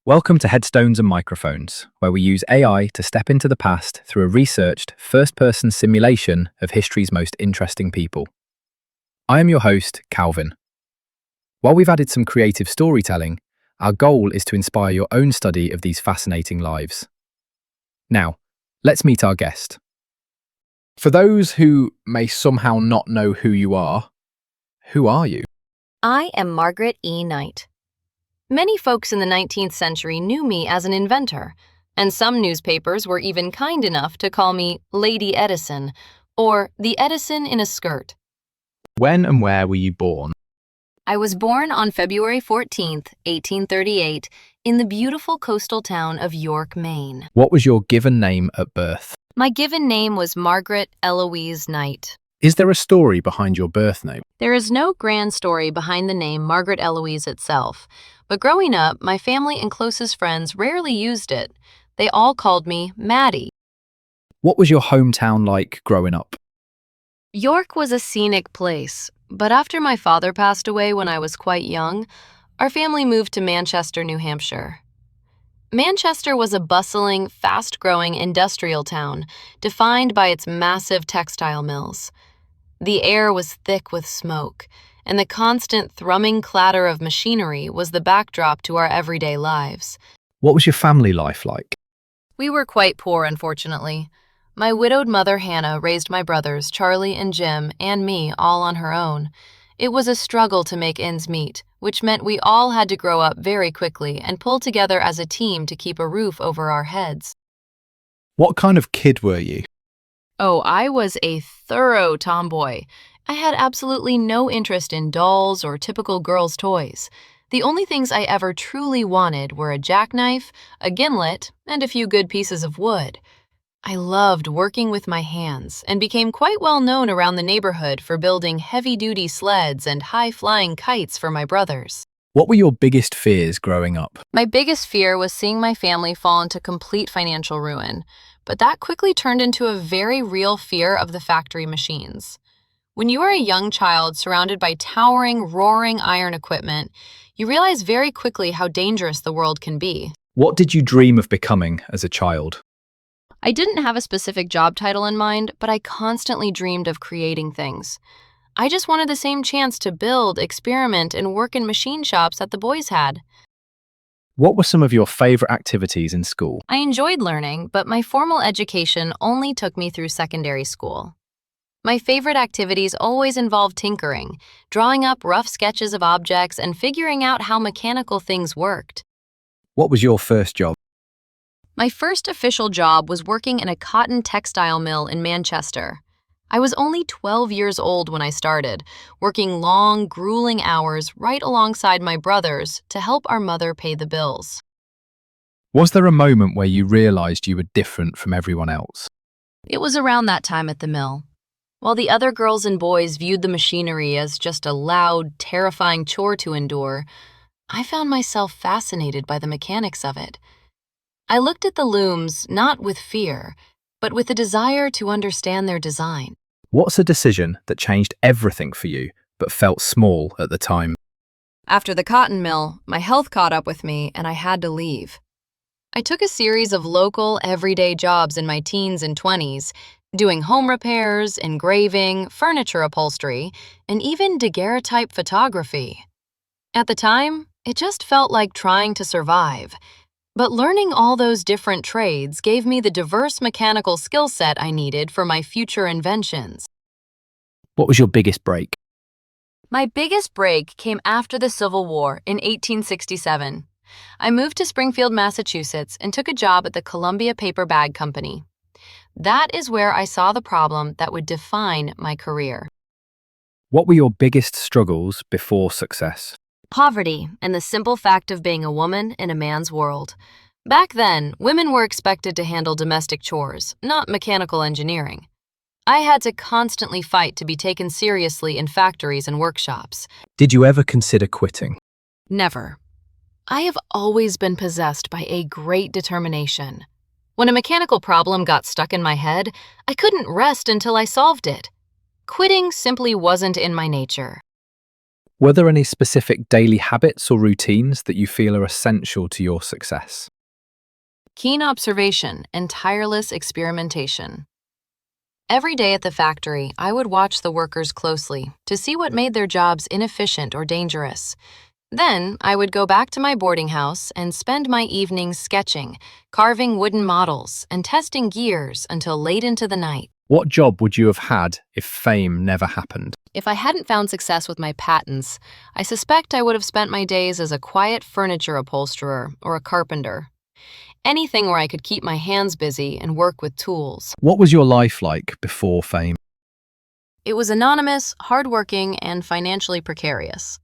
Welcome to Headstones and Microphones, where we use AI to step into the past through a researched, first-person simulation of history's most interesting people. I am your host, Calvin. While we've added some creative storytelling, our goal is to inspire your own study of these fascinating lives. Now, let's meet our guest. For those who may somehow not know who you are, who are you? I am Margaret E. Knight. Many folks in the 19th century knew me as an inventor, and some newspapers were even kind enough to call me Lady Edison, or the Edison in a skirt. When and where were you born? I was born on February 14th, 1838, in the beautiful coastal town of York, Maine. What was your given name at birth? My given name was Margaret Eloise Knight. Is there a story behind your birth name? There is no grand story behind the name Margaret Eloise itself, but growing up, my family and closest friends rarely used it. They all called me Maddie. What was your hometown like growing up? York was a scenic place, but after my father passed away when I was quite young, our family moved to Manchester, New Hampshire. Manchester was a bustling, fast-growing industrial town, defined by its massive textile mills. The air was thick with smoke, and the constant thrumming clatter of machinery was the backdrop to our everyday lives. What was your family life like? We were quite poor, unfortunately. My widowed mother, Hannah, raised my brothers, Charlie and Jim, and me all on her own. It was a struggle to make ends meet, which meant we all had to grow up very quickly and pull together as a team to keep a roof over our heads. What kind of kid were you? Oh, I was a thorough tomboy. I had absolutely no interest in dolls or typical girls' toys. The only things I ever truly wanted were a jackknife, a gimlet, and a few good pieces of wood. I loved working with my hands and became quite well known around the neighborhood for building heavy-duty sleds and high-flying kites for my brothers. What were your biggest fears growing up? My biggest fear was seeing my family fall into complete financial ruin, but that quickly turned into a very real fear of the factory machines. When you are a young child surrounded by towering, roaring iron equipment, you realize very quickly how dangerous the world can be. What did you dream of becoming as a child? I didn't have a specific job title in mind, but I constantly dreamed of creating things. I just wanted the same chance to build, experiment, and work in machine shops that the boys had. What were some of your favorite activities in school? I enjoyed learning, but my formal education only took me through secondary school. My favorite activities always involved tinkering, drawing up rough sketches of objects, and figuring out how mechanical things worked. What was your first job? My first official job was working in a cotton textile mill in Manchester. I was only 12 years old when I started, working long, grueling hours right alongside my brothers to help our mother pay the bills. Was there a moment where you realized you were different from everyone else? It was around that time at the mill. While the other girls and boys viewed the machinery as just a loud, terrifying chore to endure, I found myself fascinated by the mechanics of it. I looked at the looms not with fear, but with a desire to understand their design. What's a decision that changed everything for you, but felt small at the time? After the cotton mill, my health caught up with me and I had to leave. I took a series of local, everyday jobs in my teens and 20s, doing home repairs, engraving, furniture upholstery, and even daguerreotype photography. At the time, it just felt like trying to survive. But learning all those different trades gave me the diverse mechanical skill set I needed for my future inventions. What was your biggest break? My biggest break came after the Civil War in 1867. I moved to Springfield, Massachusetts, and took a job at the Columbia Paper Bag Company. That is where I saw the problem that would define my career. What were your biggest struggles before success? Poverty and the simple fact of being a woman in a man's world. Back then, women were expected to handle domestic chores, not mechanical engineering. I had to constantly fight to be taken seriously in factories and workshops. Did you ever consider quitting? Never. I have always been possessed by a great determination. When a mechanical problem got stuck in my head, I couldn't rest until I solved it. Quitting simply wasn't in my nature. Were there any specific daily habits or routines that you feel are essential to your success? Keen observation and tireless experimentation. Every day at the factory, I would watch the workers closely to see what made their jobs inefficient or dangerous. Then, I would go back to my boarding house and spend my evenings sketching, carving wooden models, and testing gears until late into the night. What job would you have had if fame never happened? If I hadn't found success with my patents, I suspect I would have spent my days as a quiet furniture upholsterer or a carpenter. Anything where I could keep my hands busy and work with tools. What was your life like before fame? It was anonymous, hardworking, and financially precarious.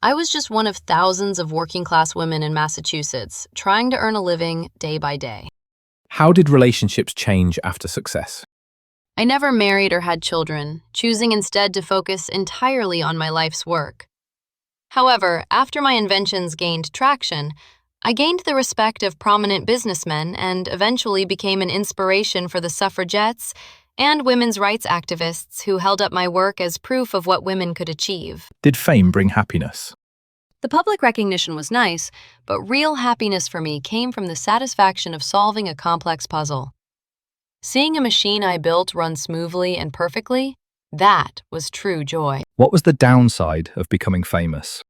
I was just one of thousands of working-class women in Massachusetts, trying to earn a living day by day. How did relationships change after success? I never married or had children, choosing instead to focus entirely on my life's work. However, after my inventions gained traction, I gained the respect of prominent businessmen and eventually became an inspiration for the suffragettes and women's rights activists who held up my work as proof of what women could achieve. Did fame bring happiness? The public recognition was nice, but real happiness for me came from the satisfaction of solving a complex puzzle. Seeing a machine I built run smoothly and perfectly, that was true joy. What was the downside of becoming famous?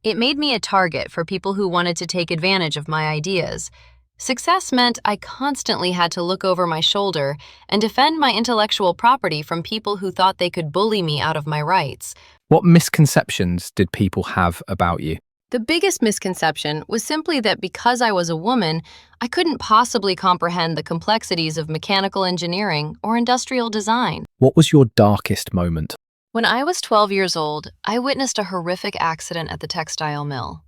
It made me a target for people who wanted to take advantage of my ideas. Success meant I constantly had to look over my shoulder and defend my intellectual property from people who thought they could bully me out of my rights. What misconceptions did people have about you? The biggest misconception was simply that because I was a woman, I couldn't possibly comprehend the complexities of mechanical engineering or industrial design. What was your darkest moment? When I was 12 years old, I witnessed a horrific accident at the textile mill.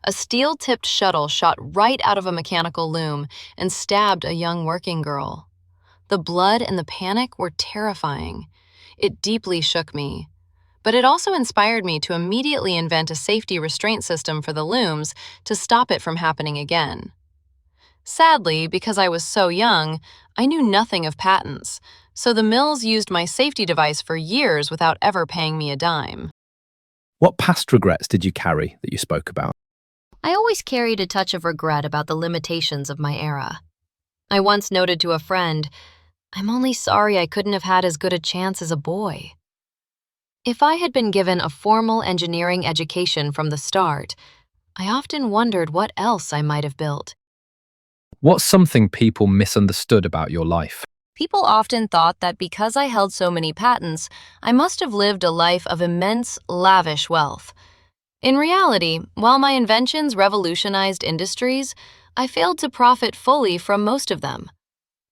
A steel-tipped shuttle shot right out of a mechanical loom and stabbed a young working girl. The blood and the panic were terrifying. It deeply shook me. But it also inspired me to immediately invent a safety restraint system for the looms to stop it from happening again. Sadly, because I was so young, I knew nothing of patents, so the mills used my safety device for years without ever paying me a dime. What past regrets did you carry that you spoke about? I always carried a touch of regret about the limitations of my era. I once noted to a friend, "I'm only sorry I couldn't have had as good a chance as a boy." If I had been given a formal engineering education from the start, I often wondered what else I might have built. What's something people misunderstood about your life? People often thought that because I held so many patents, I must have lived a life of immense, lavish wealth. In reality, while my inventions revolutionized industries, I failed to profit fully from most of them.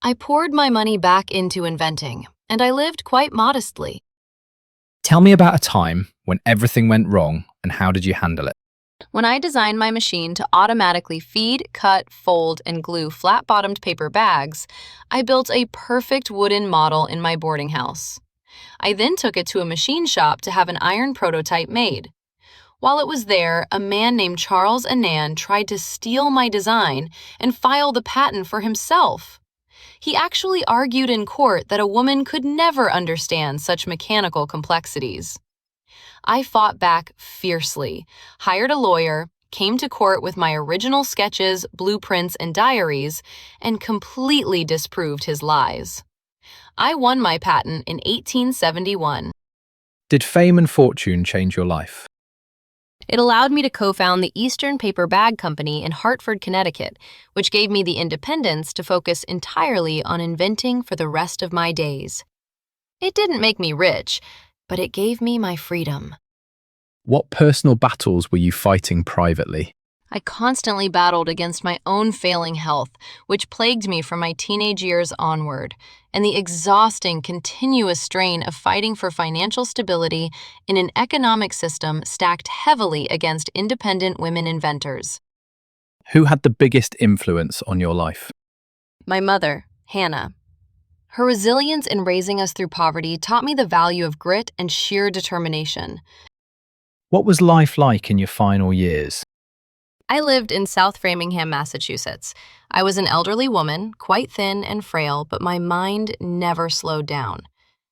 I poured my money back into inventing, and I lived quite modestly. Tell me about a time when everything went wrong and how did you handle it? When I designed my machine to automatically feed, cut, fold, and glue flat-bottomed paper bags, I built a perfect wooden model in my boarding house. I then took it to a machine shop to have an iron prototype made. While it was there, a man named Charles Annan tried to steal my design and file the patent for himself. He actually argued in court that a woman could never understand such mechanical complexities. I fought back fiercely, hired a lawyer, came to court with my original sketches, blueprints, and diaries, and completely disproved his lies. I won my patent in 1871. Did fame and fortune change your life? It allowed me to co-found the Eastern Paper Bag Company in Hartford, Connecticut, which gave me the independence to focus entirely on inventing for the rest of my days. It didn't make me rich, but it gave me my freedom. What personal battles were you fighting privately? I constantly battled against my own failing health, which plagued me from my teenage years onward, and the exhausting, continuous strain of fighting for financial stability in an economic system stacked heavily against independent women inventors. Who had the biggest influence on your life? My mother, Hannah. Her resilience in raising us through poverty taught me the value of grit and sheer determination. What was life like in your final years? I lived in South Framingham, Massachusetts. I was an elderly woman, quite thin and frail, but my mind never slowed down.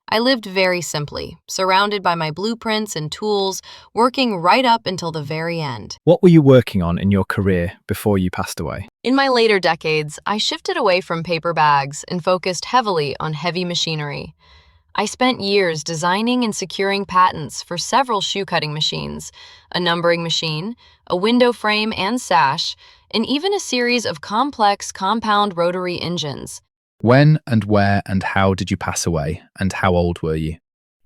I lived very simply, surrounded by my blueprints and tools, working right up until the very end. What were you working on in your career before you passed away? In my later decades, I shifted away from paper bags and focused heavily on heavy machinery. I spent years designing and securing patents for several shoe cutting machines, a numbering machine, a window frame and sash, and even a series of complex compound rotary engines. When and where and how did you pass away, and how old were you?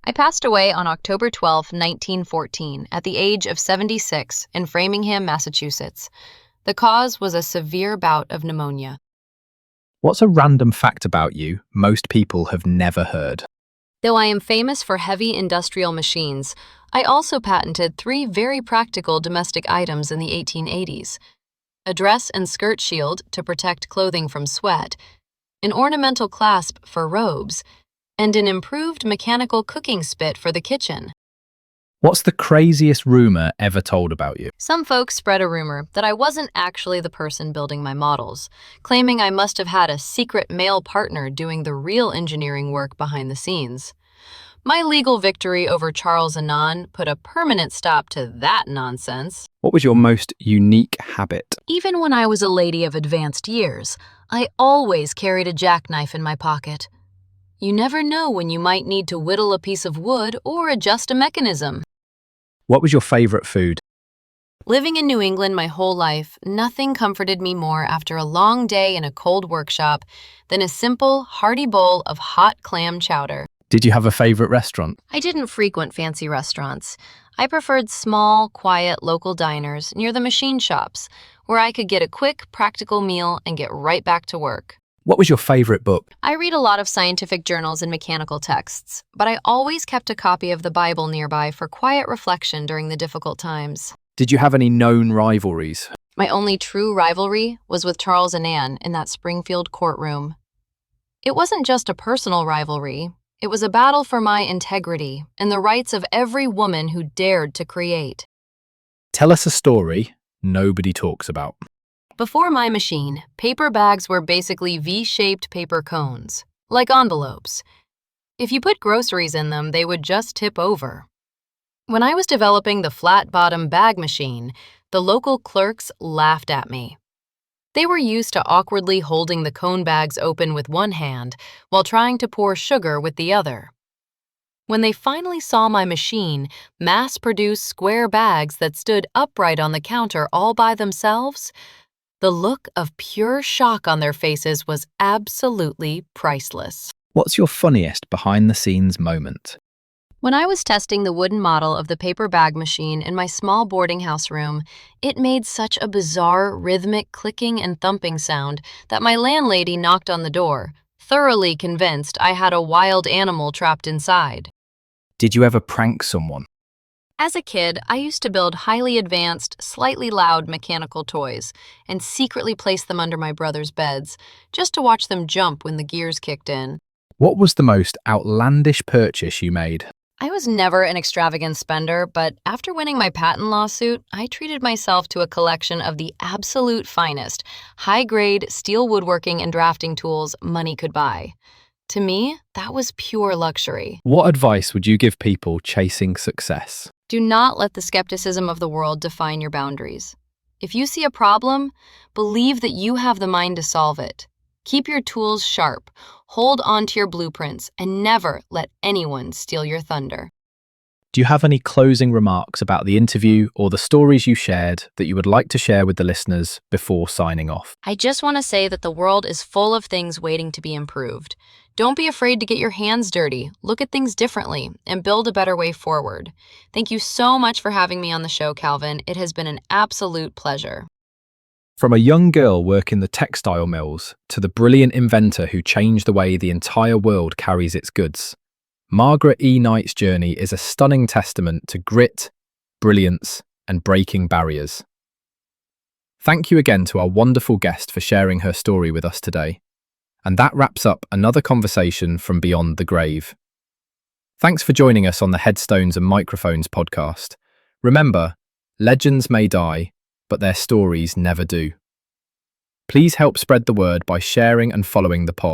I passed away on October 12, 1914, at the age of 76 in Framingham, Massachusetts. The cause was a severe bout of pneumonia. What's a random fact about you most people have never heard? Though I am famous for heavy industrial machines, I also patented 3 very practical domestic items in the 1880s: a dress and skirt shield to protect clothing from sweat, an ornamental clasp for robes, and an improved mechanical cooking spit for the kitchen. What's the craziest rumor ever told about you? Some folks spread a rumor that I wasn't actually the person building my models, claiming I must have had a secret male partner doing the real engineering work behind the scenes. My legal victory over Charles Annan put a permanent stop to that nonsense. What was your most unique habit? Even when I was a lady of advanced years, I always carried a jackknife in my pocket. You never know when you might need to whittle a piece of wood or adjust a mechanism. What was your favorite food? Living in New England my whole life, nothing comforted me more after a long day in a cold workshop than a simple, hearty bowl of hot clam chowder. Did you have a favorite restaurant? I didn't frequent fancy restaurants. I preferred small, quiet local diners near the machine shops, where I could get a quick, practical meal and get right back to work. What was your favorite book? I read a lot of scientific journals and mechanical texts, but I always kept a copy of the Bible nearby for quiet reflection during the difficult times. Did you have any known rivalries? My only true rivalry was with Charles Annan in that Springfield courtroom. It wasn't just a personal rivalry. It was a battle for my integrity and the rights of every woman who dared to create. Tell us a story nobody talks about. Before my machine, paper bags were basically V-shaped paper cones, like envelopes. If you put groceries in them, they would just tip over. When I was developing the flat-bottom bag machine, the local clerks laughed at me. They were used to awkwardly holding the cone bags open with one hand while trying to pour sugar with the other. When they finally saw my machine mass-produce square bags that stood upright on the counter all by themselves, the look of pure shock on their faces was absolutely priceless. What's your funniest behind-the-scenes moment? When I was testing the wooden model of the paper bag machine in my small boarding house room, it made such a bizarre, rhythmic clicking and thumping sound that my landlady knocked on the door, thoroughly convinced I had a wild animal trapped inside. Did you ever prank someone? As a kid, I used to build highly advanced, slightly loud mechanical toys and secretly place them under my brother's beds, just to watch them jump when the gears kicked in. What was the most outlandish purchase you made? I was never an extravagant spender, but after winning my patent lawsuit, I treated myself to a collection of the absolute finest, high-grade steel woodworking and drafting tools money could buy. To me, that was pure luxury. What advice would you give people chasing success? Do not let the skepticism of the world define your boundaries. If you see a problem, believe that you have the mind to solve it. Keep your tools sharp, hold on to your blueprints, and never let anyone steal your thunder. Do you have any closing remarks about the interview or the stories you shared that you would like to share with the listeners before signing off? I just want to say that the world is full of things waiting to be improved. Don't be afraid to get your hands dirty, look at things differently, and build a better way forward. Thank you so much for having me on the show, Calvin. It has been an absolute pleasure. From a young girl working the textile mills to the brilliant inventor who changed the way the entire world carries its goods, Margaret E. Knight's journey is a stunning testament to grit, brilliance, and breaking barriers. Thank you again to our wonderful guest for sharing her story with us today. And that wraps up another conversation from Beyond the Grave. Thanks for joining us on the Headstones and Microphones podcast. Remember, legends may die, but their stories never do. Please help spread the word by sharing and following the pod.